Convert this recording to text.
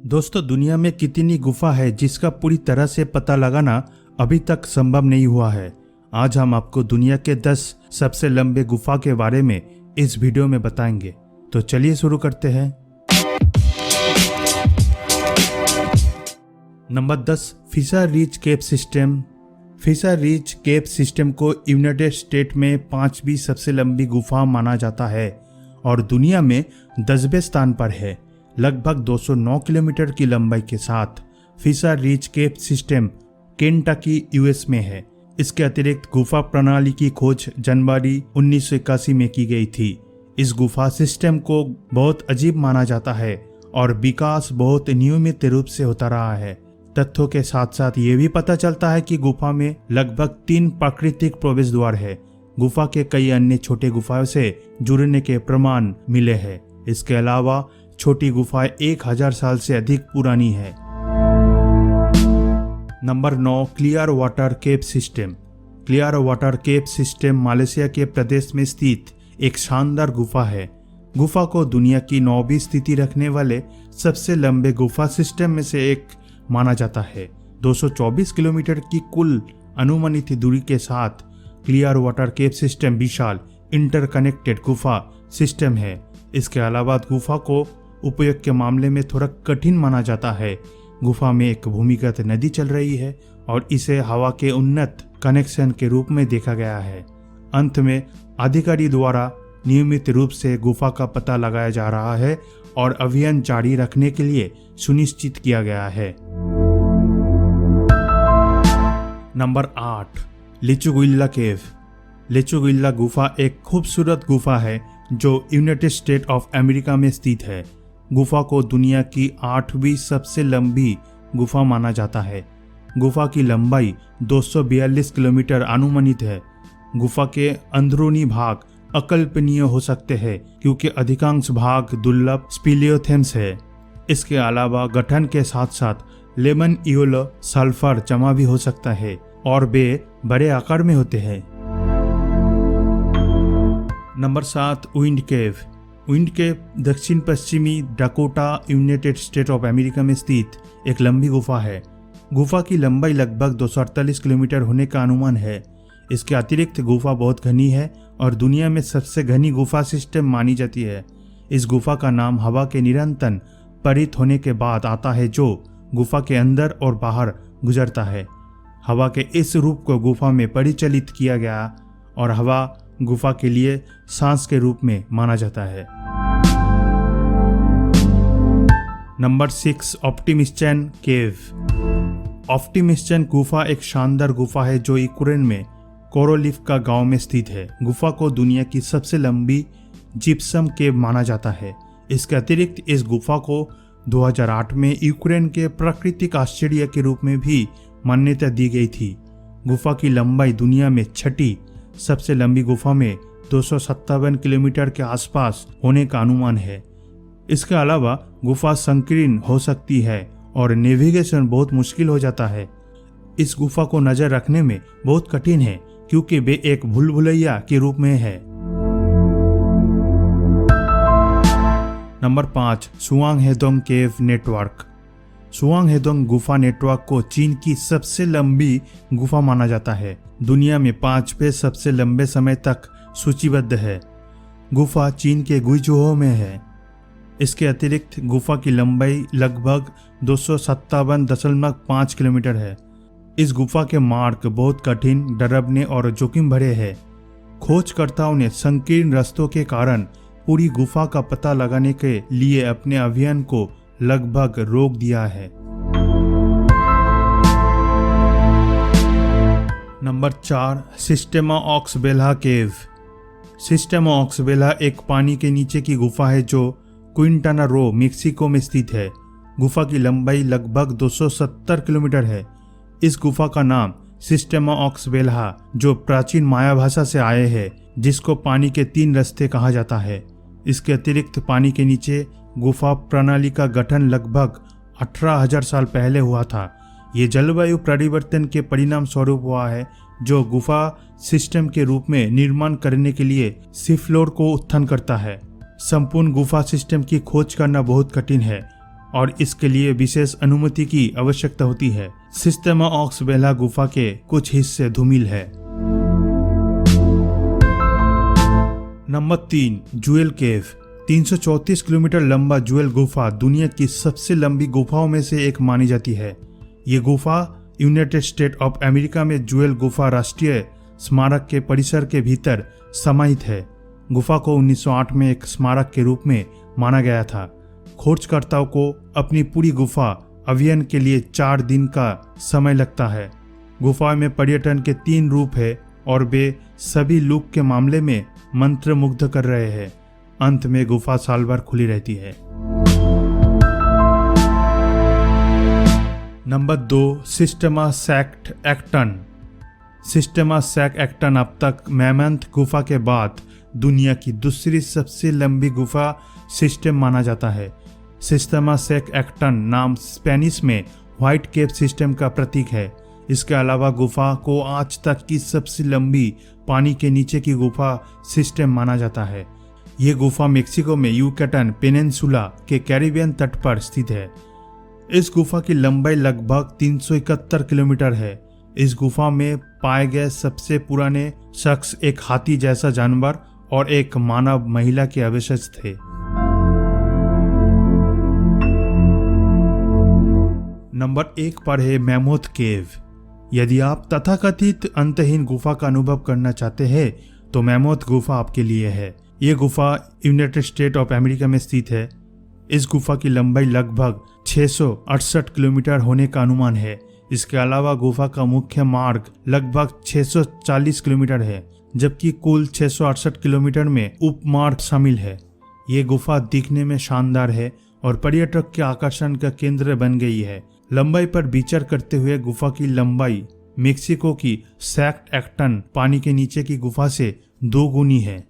दोस्तों, दुनिया में कितनी गुफा है जिसका पूरी तरह से पता लगाना अभी तक संभव नहीं हुआ है। आज हम आपको दुनिया के 10 सबसे लंबे गुफा के बारे में इस वीडियो में बताएंगे। तो चलिए शुरू करते हैं। नंबर 10, फिशर रिज केव सिस्टम। फिशर रिज केव सिस्टम को यूनाइटेड स्टेट में 5वीं सबसे लंबी गुफा माना जाता है और दुनिया में 10वें स्थान पर है। लगभग 209 किलोमीटर की लंबाई के साथ फिशर रिज केव सिस्टम केंटकी यूएस में है। इसके अतिरिक्त गुफा प्रणाली की खोज जनवरी 1981 में की गई थी। इस गुफा सिस्टम को बहुत अजीब माना जाता है और विकास बहुत नियमित रूप से होता रहा है। तथ्यों के साथ साथ ये भी पता चलता है कि गुफा में लगभग 3 प्राकृतिक प्रवेश द्वार है। गुफा के कई अन्य छोटे गुफाओं से जुड़ने के प्रमाण मिले हैं। इसके अलावा छोटी गुफाएं 1000 साल से अधिक पुरानी है। नंबर 9, क्लियर वाटर केव सिस्टम। क्लियर वाटर केव सिस्टम मलेशिया के प्रदेश में स्थित एक शानदार गुफा है। गुफा को दुनिया की 9वीं स्थिति रखने वाले सबसे लंबे गुफा सिस्टम में से एक माना जाता है। 224 किलोमीटर की कुल अनुमानित दूरी के साथ क्लियर वाटर केव सिस्टम विशाल इंटरकनेक्टेड गुफा सिस्टम है। इसके अलावा गुफा को उपयोग के मामले में थोड़ा कठिन माना जाता है। गुफा में एक भूमिगत नदी चल रही है और इसे हवा के उन्नत कनेक्शन के रूप में देखा गया है। अंत में अधिकारी द्वारा नियमित रूप से गुफा का पता लगाया जा रहा है और अभियान जारी रखने के लिए सुनिश्चित किया गया है। नंबर 8, लिचुगुइल्ला केव। लिचुगुइल्ला गुफा एक खूबसूरत गुफा है जो यूनाइटेड स्टेट ऑफ अमेरिका में स्थित है। गुफा को दुनिया की 8वीं सबसे लंबी गुफा माना जाता है। गुफा की लंबाई 242 किलोमीटर अनुमानित है। गुफा के अंदरूनी भाग अकल्पनीय हो सकते हैं क्योंकि अधिकांश भाग दुर्लभ स्पीलियोथेम्स है। इसके अलावा गठन के साथ साथ लेमन इयोलो सल्फर जमा भी हो सकता है और वे बड़े आकार में होते हैं। नंबर 7, विंड केव। विंड केव दक्षिण पश्चिमी Dakota United state of America में स्थित एक लंबी गुफा है। गुफा की लंबाई लगभग 248 किलोमीटर होने का अनुमान है। इसके अतिरिक्त गुफा बहुत घनी है और दुनिया में सबसे घनी गुफा सिस्टम मानी जाती है। इस गुफा का नाम हवा के निरंतर परित होने के बाद आता है जो गुफा के अंदर और बाहर गुजरता है। हवा के इस रूप को गुफा में परिचालित किया गया और हवा गुफा के लिए सांस के रूप में माना जाता है। नंबर 6, ऑप्टिमिस्टन केव। ऑप्टिमिस्टन गुफा एक शानदार गुफा है जो यूक्रेन में कोरोलिवका गांव में स्थित है। गुफा को दुनिया की सबसे लंबी जिप्सम केव माना जाता है। इसके अतिरिक्त इस गुफा को 2008 में यूक्रेन के प्राकृतिक आश्चर्य के रूप में भी मान्यता दी गई थी। गुफा की लंबाई दुनिया में 6ठी सबसे लंबी गुफा में 257 किलोमीटर के आसपास होने का अनुमान है। इसके अलावा गुफा संकीर्ण हो सकती है और नेविगेशन बहुत मुश्किल हो जाता है। इस गुफा को नजर रखने में बहुत कठिन है क्योंकि वे एक भूलभुलैया के रूप में है। नंबर 5, सुआंग हेदोंग केव नेटवर्क। सुआंग हेदोंग गुफा नेटवर्क को चीन की सबसे लंबी गुफा माना जाता है। दुनिया में 5वें सबसे लंबे समय तक सूचीबद्ध है। गुफा चीन के गुइझोउ में है। इसके अतिरिक्त गुफा की लंबाई लगभग 257.5 किलोमीटर है। इस गुफा के मार्ग बहुत कठिन, डरावने और जोखिम भरे हैं। खोजकर्ताओं ने संकीर्ण रास्तों के कारण पूरी गुफा का पता लगाने के लिए अपने अभियान को लगभग रोक दिया है। नंबर 4, सिस्टेमा ऑक्सबेला केव। सिस्टेमा ऑक्सबेला एक पानी के नीचे की गुफा है जो क्विंटाना रो मेक्सिको में स्थित है। गुफा की लंबाई लगभग 270 किलोमीटर है। इस गुफा का नाम सिस्टेमा ऑक्सबेला जो प्राचीन माया भाषा से आए हैं जिसको पानी के 3 रास्ते कहा जाता है। इसके अतिरिक्त पानी के नीचे गुफा प्रणाली का गठन लगभग 18,000 साल पहले हुआ था। ये जलवायु परिवर्तन के परिणाम स्वरूप हुआ है जो गुफा सिस्टम के रूप में निर्माण करने के लिए सी फ्लोर को उत्थान करता है। संपूर्ण गुफा सिस्टम की खोज करना बहुत कठिन है और इसके लिए विशेष अनुमति की आवश्यकता होती है। सिस्टेमा ऑक्स वेला गुफा के कुछ हिस्से धूमिल है। नंबर 3, जुएल केव। 334 किलोमीटर लंबा जुएल गुफा दुनिया की सबसे लंबी गुफाओं में से एक मानी जाती है। ये गुफा यूनाइटेड स्टेट ऑफ अमेरिका में जुएल गुफा राष्ट्रीय स्मारक के परिसर के भीतर समाहित है। गुफा को 1908 में एक स्मारक के रूप में माना गया था। खोजकर्ताओं को अपनी पूरी गुफा अध्ययन के लिए 4 दिन का समय लगता है। गुफा में पर्यटन के 3 रूप है और वे सभी लुक के मामले में मंत्रमुग्ध कर रहे हैं। अंत में गुफा साल भर खुली रहती है। नंबर 2, सिस्टेमा सैक्ट एक्टन। सिस्टेमा सैक एक्टन अब तक मैमंथ गुफा के बाद दुनिया की दूसरी सबसे लंबी गुफा सिस्टम माना जाता है। सिस्टेमा सैक एक्टन नाम स्पेनिश में व्हाइट केव सिस्टम का प्रतीक है। इसके अलावा गुफा को आज तक की सबसे लंबी पानी के नीचे की गुफा सिस्टम माना जाता है। यह गुफा मेक्सिको में यूकेटन पेनिनसुला के कैरिबियन तट पर स्थित है। इस गुफा की लंबाई लगभग 371 किलोमीटर है। इस गुफा में पाए गए सबसे पुराने शख्स एक हाथी जैसा जानवर और एक मानव महिला के अवशेष थे। नंबर 1 पर है मैमोथ केव। यदि आप तथाकथित अंतहीन गुफा का अनुभव करना चाहते हैं तो मैमोथ गुफा आपके लिए है। यह गुफा यूनाइटेड स्टेट ऑफ अमेरिका में स्थित है। इस गुफा की लंबाई लगभग 668 किलोमीटर होने का अनुमान है। इसके अलावा गुफा का मुख्य मार्ग लगभग 640 किलोमीटर है, जबकि कुल 668 किलोमीटर में उपमार्ग शामिल है। ये गुफा दिखने में शानदार है और पर्यटक के आकर्षण का केंद्र बन गई है। लंबाई पर विचार करते हुए गुफा की लंबाई मेक्सिको की सैक्ट एक्टन पानी के नीचे की गुफा से 2 गुनी है।